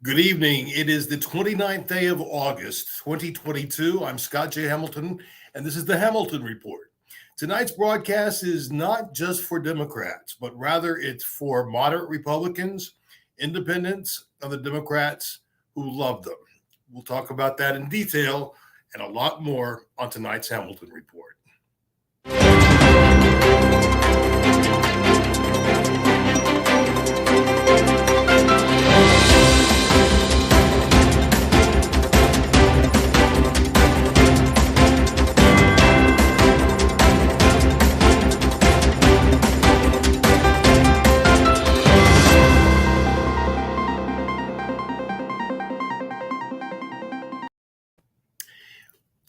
Good evening. It is the 29th day of August, 2022. I'm Scott J. Hamilton, and this is the Hamilton Report. Tonight's broadcast is not just for Democrats, but rather it's for moderate Republicans, independents, and the Democrats who love them. We'll talk about that in detail and a lot more on tonight's Hamilton Report.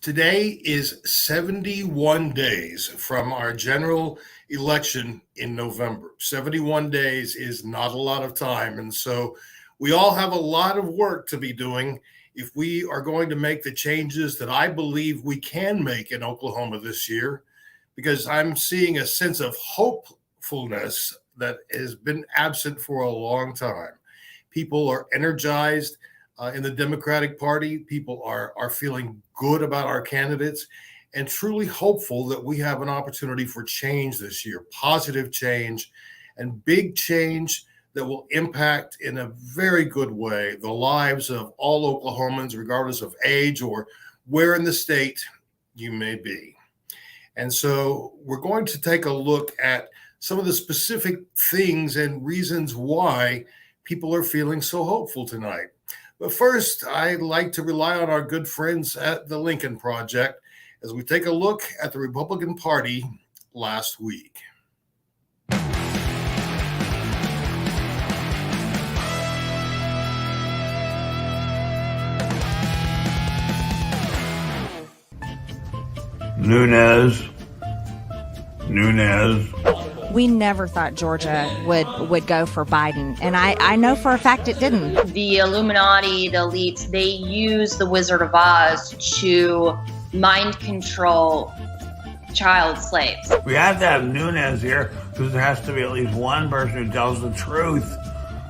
Today is 71 days from our general election in November. 71 days is not a lot of time. And so we all have a lot of work to be doing if we are going to make the changes that I believe we can make in Oklahoma this year, because I'm seeing a sense of hopefulness that has been absent for a long time. People are energized. In the Democratic Party, people are feeling good about our candidates and truly hopeful that we have an opportunity for change this year, positive change and big change that will impact in a very good way the lives of all Oklahomans, regardless of age or where in the state you may be. And so we're going to take a look at some of the specific things and reasons why people are feeling so hopeful tonight. But first, I'd like to rely on our good friends at the Lincoln Project as we take a look at the Republican Party last week. Nunes. We never thought Georgia would go for Biden, and I know for a fact it didn't. The Illuminati, the elites, they use the Wizard of Oz to mind control child slaves. We have to have Nunes here because there has to be at least one person who tells the truth.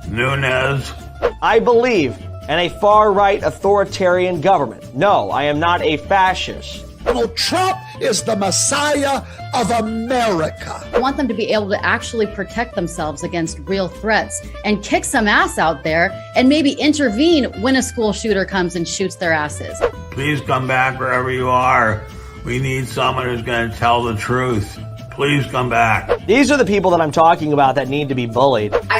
Nunes. I believe in a far-right authoritarian government. No, I am not a fascist. Donald Trump is the Messiah of America. I want them to be able to actually protect themselves against real threats and kick some ass out there and maybe intervene when a school shooter comes and shoots their asses. Please come back wherever you are. We need someone who's going to tell the truth. Please come back. These are the people that I'm talking about that need to be bullied. I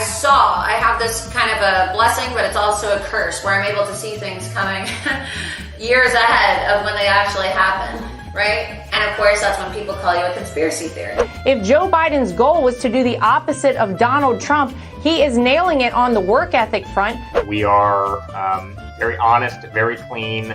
have this kind of a blessing, but it's also a curse where I'm able to see things coming years ahead of when they actually happen, right? And of course, that's when people call you a conspiracy theorist. If Joe Biden's goal was to do the opposite of Donald Trump, he is nailing it on the work ethic front. We are very honest, very clean,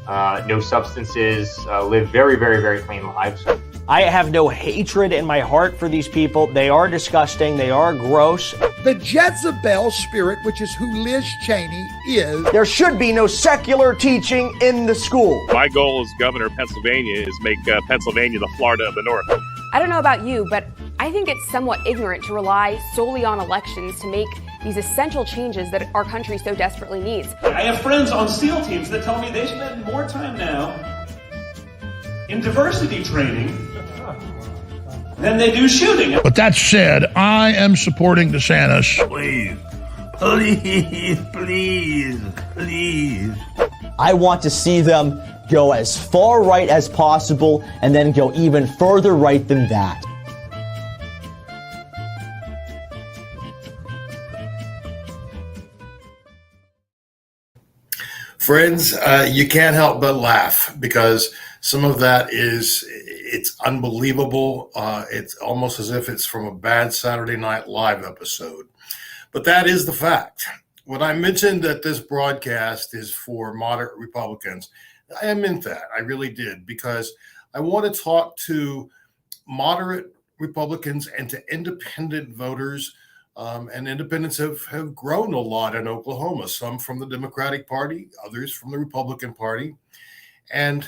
no substances, live very, very, very clean lives. I have no hatred in my heart for these people. They are disgusting. They are gross. The Jezebel spirit, which is who Liz Cheney is. There should be no secular teaching in the school. My goal as governor of Pennsylvania is make Pennsylvania the Florida of the North. I don't know about you, but I think it's somewhat ignorant to rely solely on elections to make these essential changes that our country so desperately needs. I have friends on SEAL teams that tell me they spend more time now in diversity training than they do shooting. But that said, I am supporting DeSantis. Please. I want to see them go as far right as possible and then go even further right than that. Friends, you can't help but laugh because some of that it's unbelievable. It's almost as if it's from a bad Saturday Night Live episode. But that is the fact. When I mentioned that this broadcast is for moderate Republicans, I meant that. I really did, because I want to talk to moderate Republicans and to independent voters. And independents have grown a lot in Oklahoma, some from the Democratic Party, others from the Republican Party. And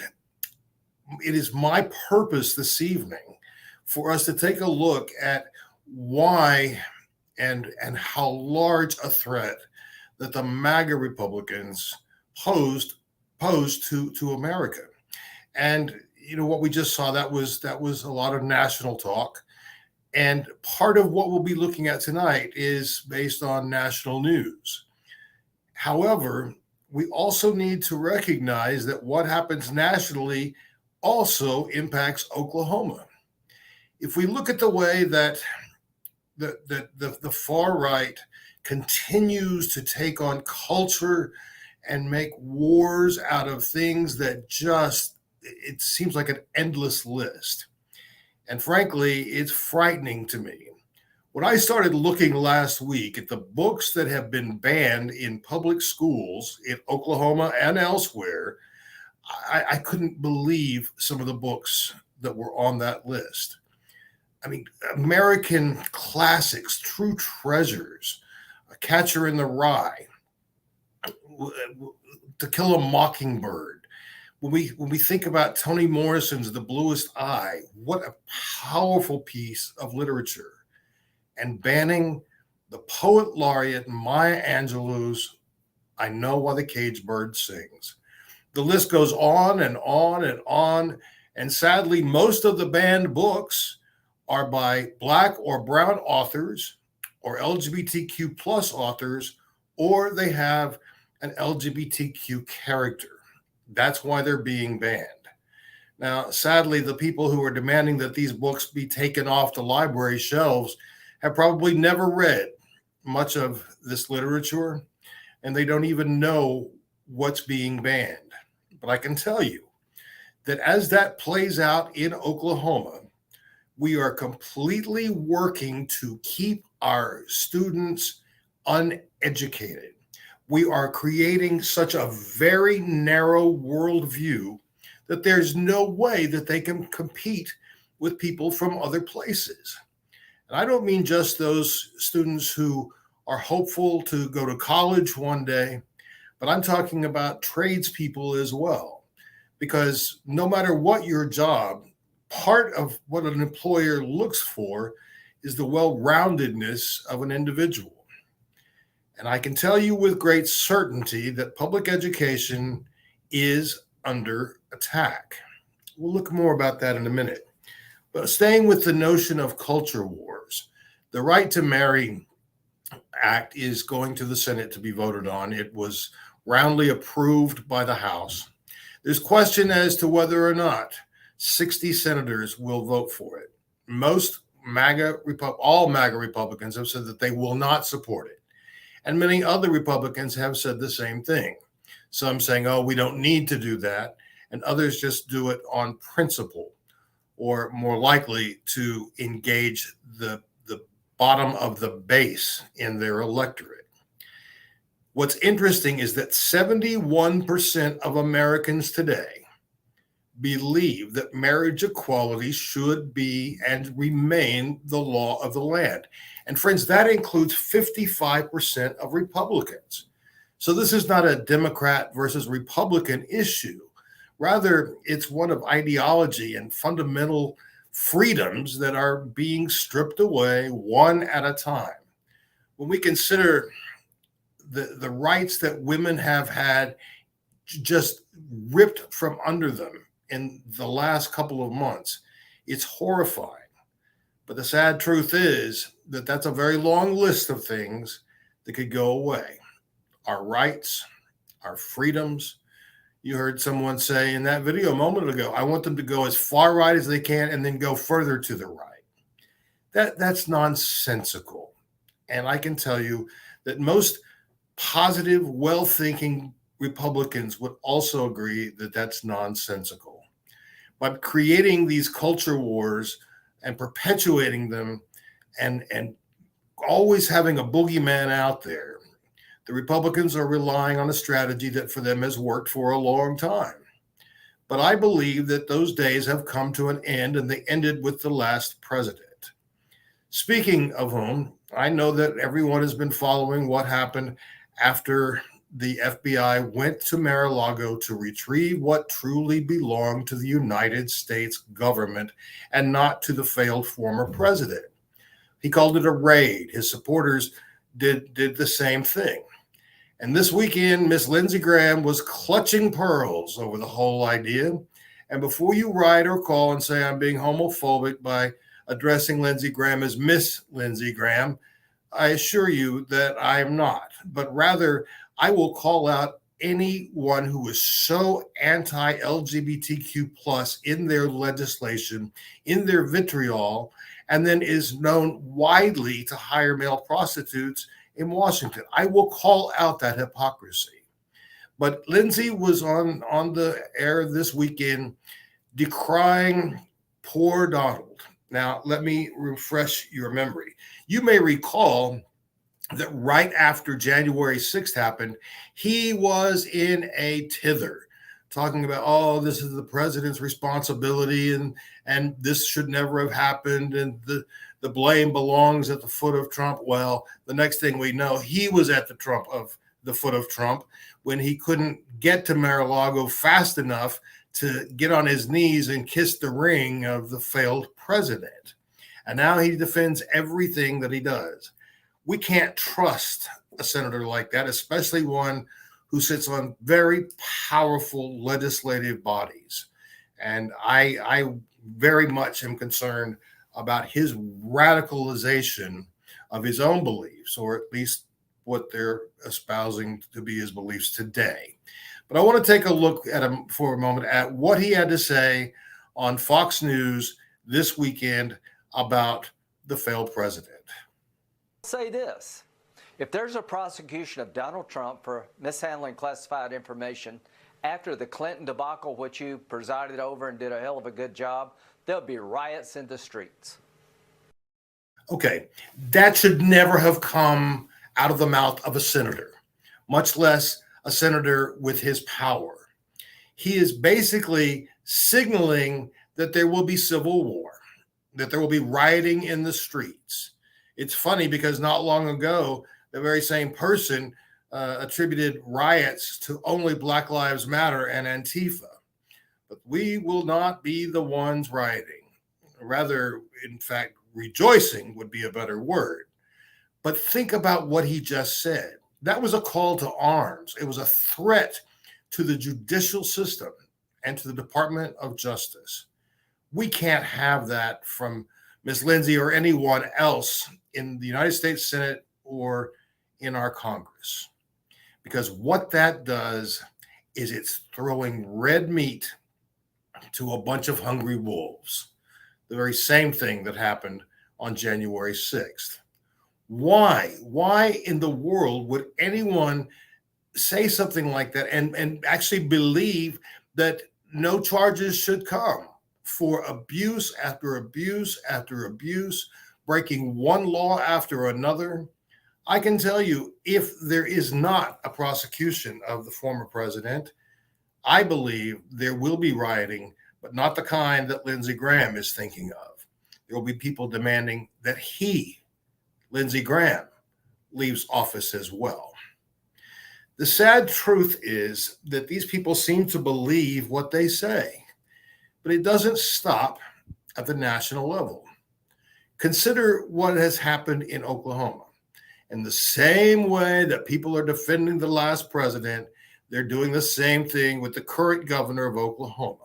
it is my purpose this evening for us to take a look at why and how large a threat that the MAGA Republicans posed to America. And what we just saw, that was a lot of national talk. And part of what we'll be looking at tonight is based on national news. However, we also need to recognize that what happens nationally also impacts Oklahoma. If we look at the way that the far right continues to take on culture and make wars out of things that it seems like an endless list. And frankly, it's frightening to me. When I started looking last week at the books that have been banned in public schools in Oklahoma and elsewhere, I couldn't believe some of the books that were on that list. I mean, American classics, true treasures, A Catcher in the Rye, To Kill a Mockingbird. When we think about Toni Morrison's The Bluest Eye, what a powerful piece of literature. And banning the poet laureate Maya Angelou's I Know Why the Caged Bird Sings. The list goes on and on and on. And sadly, most of the banned books are by Black or brown authors or LGBTQ plus authors, or they have an LGBTQ character. That's why they're being banned. Now, sadly, the people who are demanding that these books be taken off the library shelves have probably never read much of this literature, and they don't even know what's being banned. But I can tell you that as that plays out in Oklahoma, we are completely working to keep our students uneducated. We are creating such a very narrow worldview that there's no way that they can compete with people from other places. And I don't mean just those students who are hopeful to go to college one day, but I'm talking about tradespeople as well. Because no matter what your job, part of what an employer looks for is the well-roundedness of an individual. And I can tell you with great certainty that public education is under attack. We'll look more about that in a minute. But staying with the notion of culture wars, the Right to Marry Act is going to the Senate to be voted on. It was roundly approved by the House. There's question as to whether or not 60 senators will vote for it. All MAGA Republicans have said that they will not support it. And many other Republicans have said the same thing. Some saying, oh, we don't need to do that. And others just do it on principle, or more likely to engage the bottom of the base in their electorate. What's interesting is that 71% of Americans today believe that marriage equality should be and remain the law of the land. And friends, that includes 55% of Republicans. So this is not a Democrat versus Republican issue. Rather, it's one of ideology and fundamental freedoms that are being stripped away one at a time. When we consider the rights that women have had just ripped from under them in the last couple of months, it's horrifying. But the sad truth is that that's a very long list of things that could go away. Our rights, our freedoms. You heard someone say in that video a moment ago, I want them to go as far right as they can and then go further to the right. That's nonsensical. And I can tell you that most positive, well-thinking Republicans would also agree that that's nonsensical. By creating these culture wars and perpetuating them and always having a boogeyman out there, the Republicans are relying on a strategy that for them has worked for a long time. But I believe that those days have come to an end, and they ended with the last president. Speaking of whom, I know that everyone has been following what happened after the FBI went to Mar-a-Lago to retrieve what truly belonged to the United States government and not to the failed former president. He called it a raid. His supporters did the same thing. And this weekend, Miss Lindsey Graham was clutching pearls over the whole idea. And before you write or call and say I'm being homophobic by addressing Lindsey Graham as Miss Lindsey Graham, I assure you that I am not. But rather, I will call out anyone who is so anti-LGBTQ plus in their legislation, in their vitriol, and then is known widely to hire male prostitutes in Washington. I will call out that hypocrisy. But Lindsey was on the air this weekend decrying poor Donald. Now, let me refresh your memory. You may recall that right after January 6th happened, he was in a tither talking about, oh, this is the president's responsibility and this should never have happened and the blame belongs at the foot of Trump. Well, the next thing we know, he was at the foot of Trump when he couldn't get to Mar-a-Lago fast enough to get on his knees and kiss the ring of the failed president. And now he defends everything that he does. We can't trust a senator like that, especially one who sits on very powerful legislative bodies. And I very much am concerned about his radicalization of his own beliefs, or at least what they're espousing to be his beliefs today. But I want to take a look at him for a moment at what he had to say on Fox News this weekend about the failed president. Say this: if there's a prosecution of Donald Trump for mishandling classified information after the Clinton debacle, which you presided over and did a hell of a good job, there'll be riots in the streets. Okay, that should never have come out of the mouth of a senator, much less a senator with his power. He is basically signaling that there will be civil war, that there will be rioting in the streets. It's funny because not long ago, the very same person attributed riots to only Black Lives Matter and Antifa. But we will not be the ones rioting. Rather, in fact, rejoicing would be a better word. But think about what he just said. That was a call to arms. It was a threat to the judicial system and to the Department of Justice. We can't have that from Ms. Lindsey or anyone else in the United States Senate or in our Congress. Because what that does is it's throwing red meat to a bunch of hungry wolves. The very same thing that happened on January 6th. Why in the world would anyone say something like that and actually believe that no charges should come for abuse after abuse after abuse, breaking one law after another? I can tell you, if there is not a prosecution of the former president, I believe there will be rioting, but not the kind that Lindsey Graham is thinking of. There will be people demanding that he, Lindsey Graham, leaves office as well. The sad truth is that these people seem to believe what they say, but it doesn't stop at the national level. Consider what has happened in Oklahoma. In the same way that people are defending the last president, they're doing the same thing with the current governor of Oklahoma.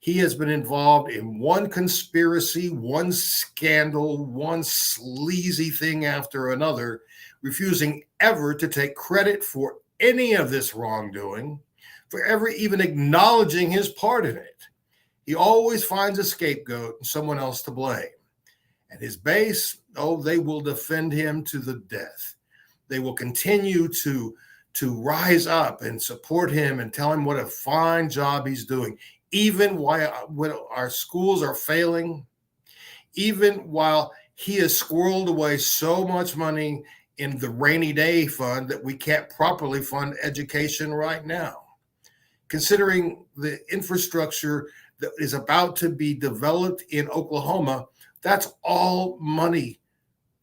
He has been involved in one conspiracy, one scandal, one sleazy thing after another, refusing ever to take credit for any of this wrongdoing, for ever even acknowledging his part in it. He always finds a scapegoat and someone else to blame. And his base, they will defend him to the death. They will continue to rise up and support him and tell him what a fine job he's doing, even while our schools are failing, even while he has squirreled away so much money in the rainy day fund that we can't properly fund education right now. Considering the infrastructure that is about to be developed in Oklahoma, that's all money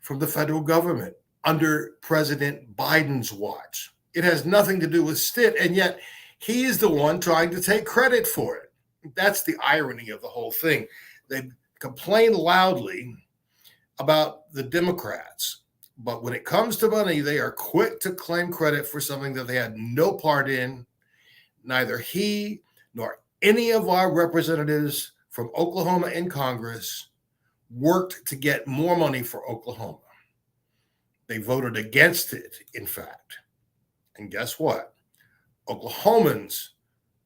from the federal government under President Biden's watch. It has nothing to do with Stitt, and yet he is the one trying to take credit for it. That's the irony of the whole thing. They complain loudly about the Democrats But when it comes to money, they are quick to claim credit for something that they had no part in. Neither he nor any of our representatives from Oklahoma in Congress worked to get more money for Oklahoma. They voted against it, in fact. And guess what? Oklahomans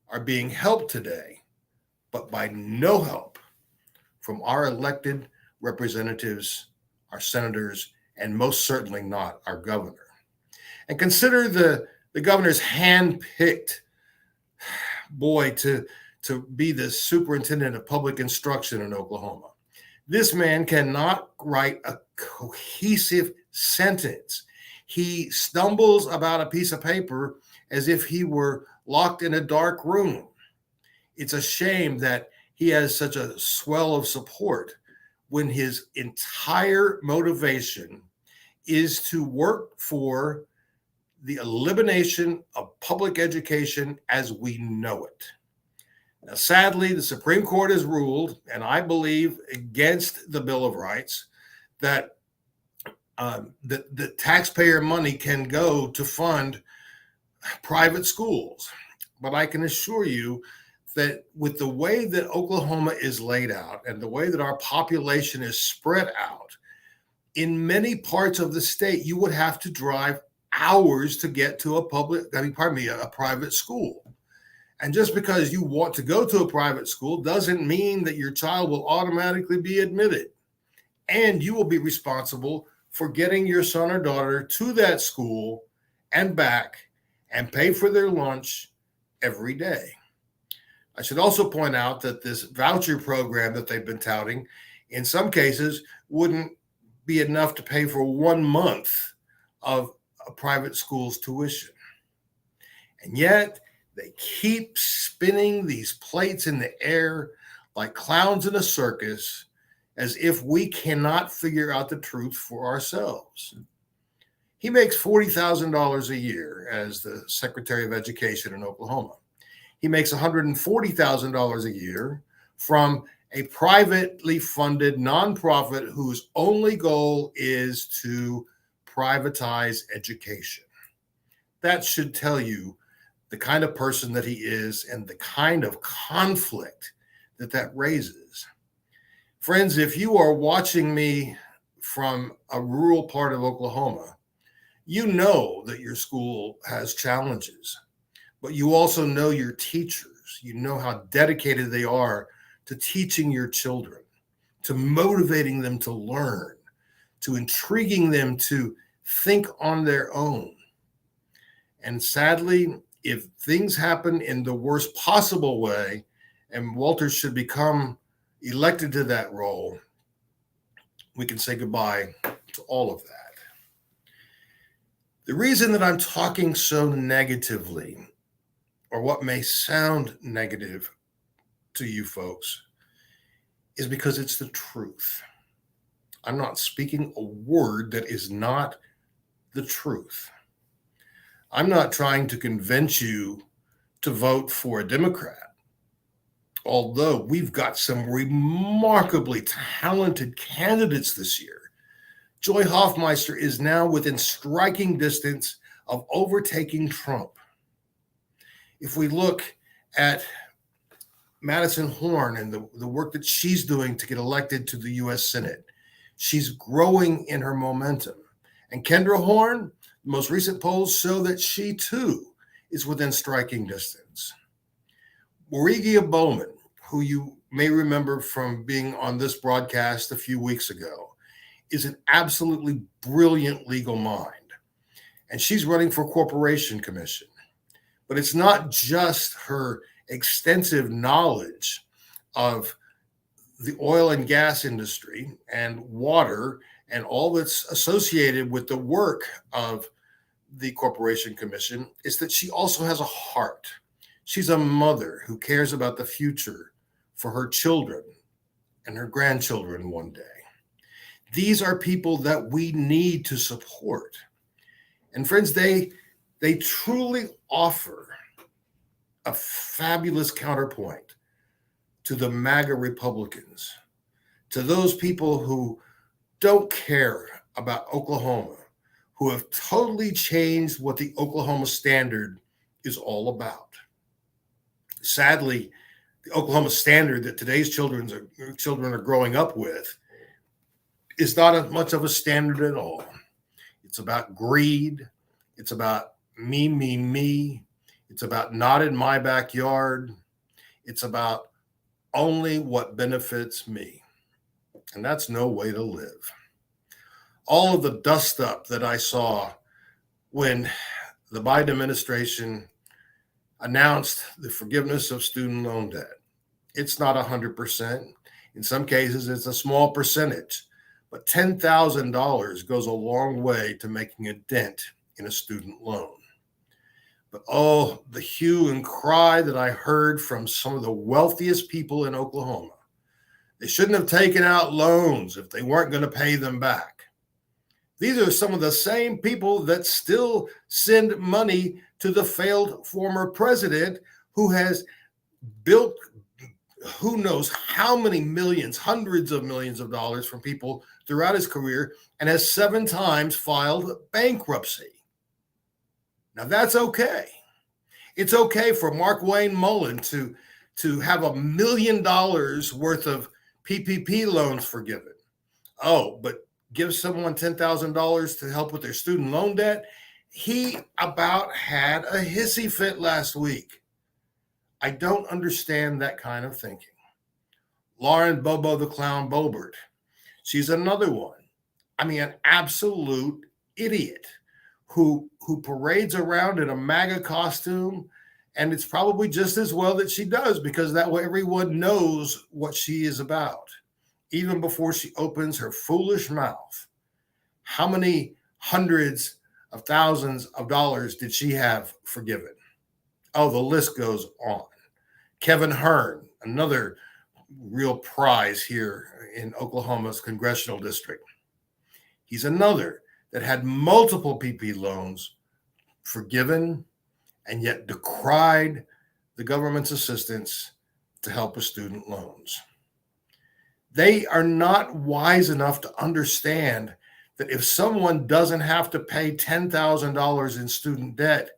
are being helped today, but by no help from our elected representatives, our senators, and most certainly not our governor. And consider the governor's hand-picked boy to be the superintendent of public instruction in Oklahoma. This man cannot write a cohesive sentence. He stumbles about a piece of paper as if he were locked in a dark room. It's a shame that he has such a swell of support when his entire motivation is to work for the elimination of public education as we know it. Now, sadly, the Supreme Court has ruled, and I believe against the Bill of Rights, that the taxpayer money can go to fund private schools. But I can assure you that with the way that Oklahoma is laid out and the way that our population is spread out, in many parts of the state, you would have to drive hours to get to a private school. And just because you want to go to a private school doesn't mean that your child will automatically be admitted. And you will be responsible for getting your son or daughter to that school and back and pay for their lunch every day. I should also point out that this voucher program that they've been touting, in some cases, wouldn't be enough to pay for 1 month of a private school's tuition. And yet, they keep spinning these plates in the air like clowns in a circus as if we cannot figure out the truth for ourselves. He makes $40,000 a year as the Secretary of Education in Oklahoma. He makes $140,000 a year from a privately funded nonprofit whose only goal is to privatize education. That should tell you the kind of person that he is and the kind of conflict that raises. Friends, if you are watching me from a rural part of Oklahoma, you know that your school has challenges, but you also know your teachers. You know how dedicated they are to teaching your children, to motivating them to learn, to intriguing them to think on their own. And sadly, if things happen in the worst possible way, and Walter should become elected to that role, we can say goodbye to all of that. The reason that I'm talking so negatively, or what may sound negative to you folks, is because it's the truth. I'm not speaking a word that is not the truth. I'm not trying to convince you to vote for a Democrat, although we've got some remarkably talented candidates this year. Joy Hoffmeister is now within striking distance of overtaking Trump. If we look at Madison Horn and the work that she's doing to get elected to the U.S. Senate, she's growing in her momentum. And Kendra Horn, the most recent polls show that she too is within striking distance. Marigia Bowman, who you may remember from being on this broadcast a few weeks ago, is an absolutely brilliant legal mind. And she's running for Corporation Commission. But it's not just her extensive knowledge of the oil and gas industry and water and all that's associated with the work of the Corporation Commission, is that she also has a heart. She's a mother who cares about the future for her children and her grandchildren one day. These are people that we need to support. And friends, they truly offer a fabulous counterpoint to the MAGA Republicans, to those people who don't care about Oklahoma who have totally changed what the Oklahoma Standard is all about. Sadly, the Oklahoma Standard that today's children are growing up with is not as much of a standard at all. It's about greed. It's about me, me, me. It's about not in my backyard. It's about only what benefits me. And that's no way to live. All of the dust up that I saw when the Biden administration announced the forgiveness of student loan debt. It's not 100%. In some cases, it's a small percentage, but $10,000 goes a long way to making a dent in a student loan. But oh, the hue and cry that I heard from some of the wealthiest people in Oklahoma. They shouldn't have taken out loans if they weren't going to pay them back. These are some of the same people that still send money to the failed former president who has built who knows how many millions, hundreds of millions of dollars from people throughout his career and has 7 times filed bankruptcy. Now that's okay. It's okay for Mark Wayne Mullen to have $1 million worth of PPP loans forgiven. Oh, but give someone $10,000 to help with their student loan debt. He about had a hissy fit last week. I don't understand that kind of thinking. Lauren Bobo the Clown Boebert. She's another one. I mean, an absolute idiot who parades around in a MAGA costume. And it's probably just as well that she does, because that way everyone knows what she is about, even before she opens her foolish mouth. How many hundreds of thousands of dollars did she have forgiven? Oh, the list goes on. Kevin Hearn, another real prize here in Oklahoma's congressional district. He's another that had multiple PP loans forgiven and yet decried the government's assistance to help with student loans. They are not wise enough to understand that if someone doesn't have to pay $10,000 in student debt,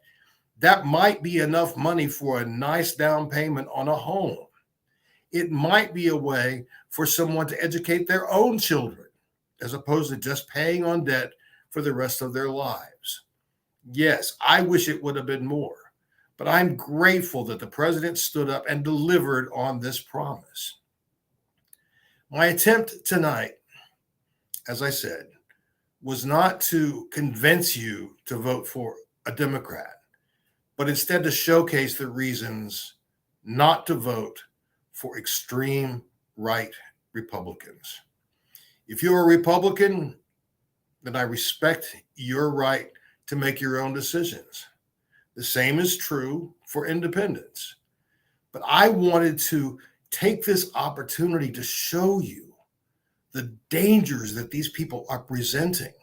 that might be enough money for a nice down payment on a home. It might be a way for someone to educate their own children, as opposed to just paying on debt for the rest of their lives. Yes, I wish it would have been more, but I'm grateful that the president stood up and delivered on this promise. My attempt tonight, as I said, was not to convince you to vote for a Democrat, but instead to showcase the reasons not to vote for extreme right Republicans. If you're a Republican, then I respect your right to make your own decisions. The same is true for independents. But I wanted to take this opportunity to show you the dangers that these people are presenting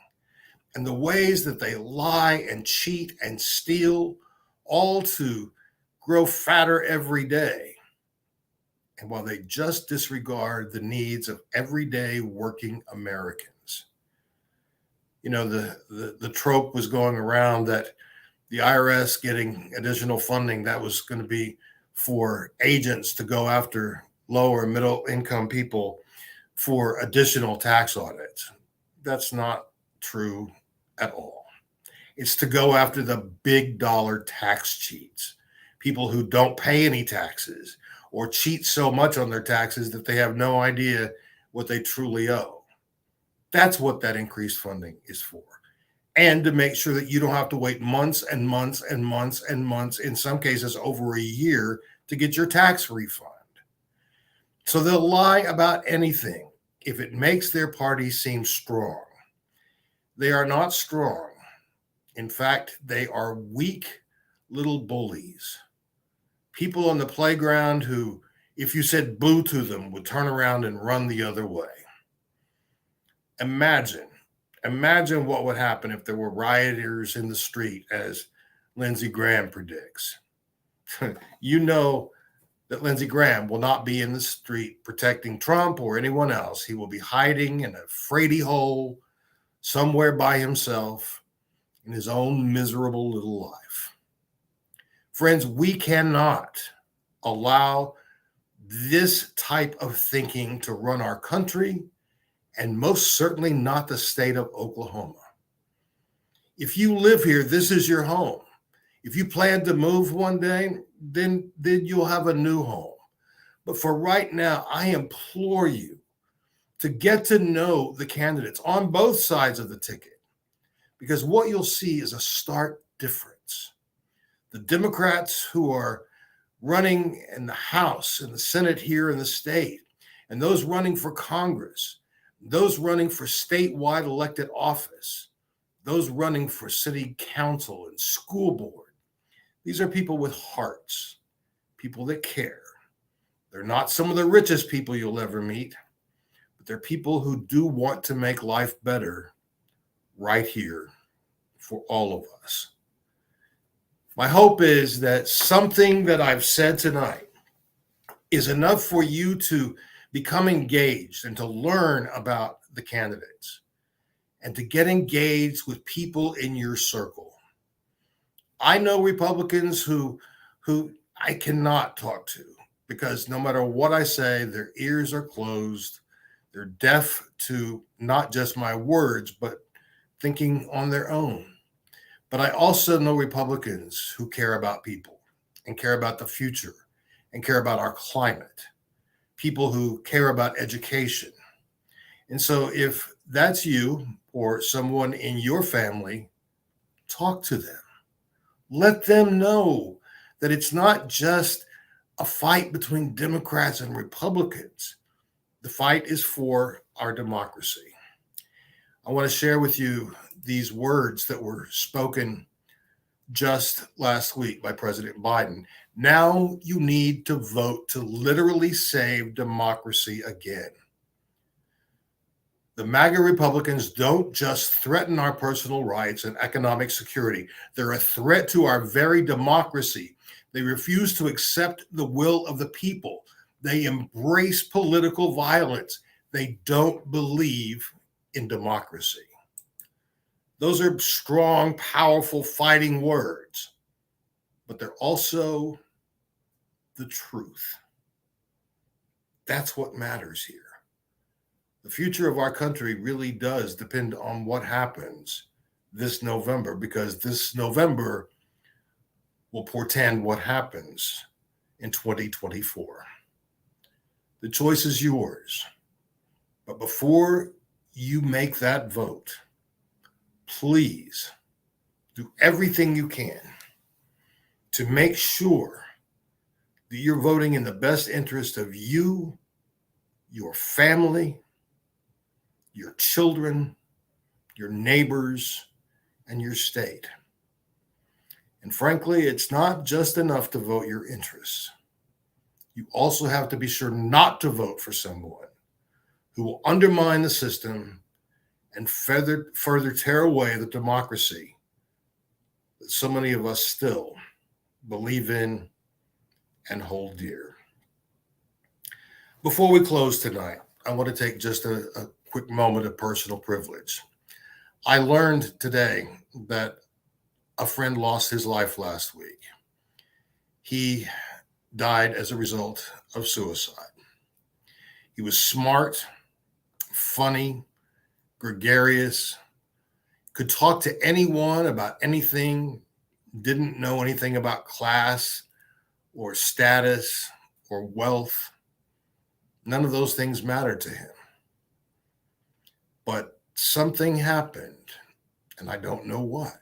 and the ways that they lie and cheat and steal, all to grow fatter every day. And while they just disregard the needs of everyday working Americans. You know, the trope was going around that the IRS getting additional funding, that was going to be for agents to go after lower and middle income people for additional tax audits. That's not true at all. It's to go after the big dollar tax cheats, people who don't pay any taxes or cheat so much on their taxes that they have no idea what they truly owe. That's what that increased funding is for. And to make sure that you don't have to wait months and months and months and months, in some cases over a year, to get your tax refund. So they'll lie about anything if it makes their party seem strong. They are not strong. In fact, they are weak little bullies. People on the playground who, if you said boo to them, would turn around and run the other way. Imagine what would happen if there were rioters in the street, as Lindsey Graham predicts. You know that Lindsey Graham will not be in the street protecting Trump or anyone else. He will be hiding in a freighty hole somewhere by himself in his own miserable little life. Friends, we cannot allow this type of thinking to run our country, and most certainly not the state of Oklahoma. If you live here, this is your home. If you plan to move one day, then you'll have a new home. But for right now, I implore you to get to know the candidates on both sides of the ticket, because what you'll see is a stark difference. The Democrats who are running in the House and the Senate here in the state, and those running for Congress, those running for statewide elected office, those running for city council and school board. These are people with hearts, people that care. They're not some of the richest people you'll ever meet, but they're people who do want to make life better right here for all of us. My hope is that something that I've said tonight is enough for you to become engaged and to learn about the candidates and to get engaged with people in your circle. I know Republicans who I cannot talk to because no matter what I say, their ears are closed. They're deaf to not just my words, but thinking on their own. But I also know Republicans who care about people and care about the future and care about our climate, people who care about education. And so if that's you or someone in your family, talk to them. Let them know that it's not just a fight between Democrats and Republicans. The fight is for our democracy. I want to share with you these words that were spoken just last week by President Biden. Now you need to vote to literally save democracy again. The MAGA Republicans don't just threaten our personal rights and economic security. They're a threat to our very democracy. They refuse to accept the will of the people. They embrace political violence. They don't believe in democracy. Those are strong, powerful, fighting words, but they're also the truth. That's what matters here. The future of our country really does depend on what happens this November, because this November will portend what happens in 2024. The choice is yours. But before you make that vote, please do everything you can to make sure that you're voting in the best interest of you, your family, your children, your neighbors, and your state. And frankly, it's not just enough to vote your interests. You also have to be sure not to vote for someone who will undermine the system and further tear away the democracy that so many of us still believe in and hold dear. Before we close tonight, I want to take just a quick moment of personal privilege. I learned today that a friend lost his life last week. He died as a result of suicide. He was smart, funny, gregarious, could talk to anyone about anything, didn't know anything about class or status or wealth. None of those things mattered to him. But something happened, and I don't know what.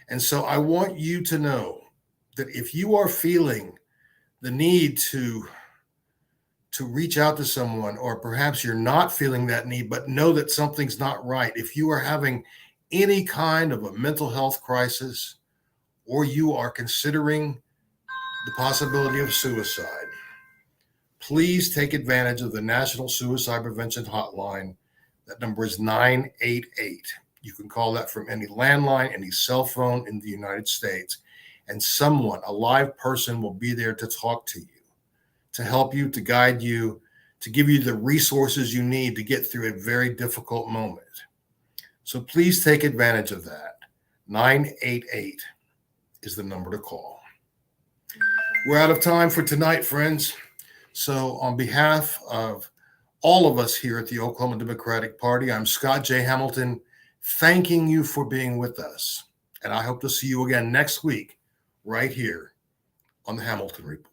And so I want you to know that if you are feeling the need to reach out to someone, or perhaps you're not feeling that need, but know that something's not right, if you are having any kind of a mental health crisis, or you are considering the possibility of suicide, please take advantage of the National Suicide Prevention Hotline. That number is 988. You can call that from any landline, any cell phone in the United States, and someone, a live person, will be there to talk to you, to help you, to guide you, to give you the resources you need to get through a very difficult moment. So please take advantage of that. 988 is the number to call. We're out of time for tonight, friends. So on behalf of all of us here at the Oklahoma Democratic Party, I'm Scott J. Hamilton, thanking you for being with us. And I hope to see you again next week right here on the Hamilton Report.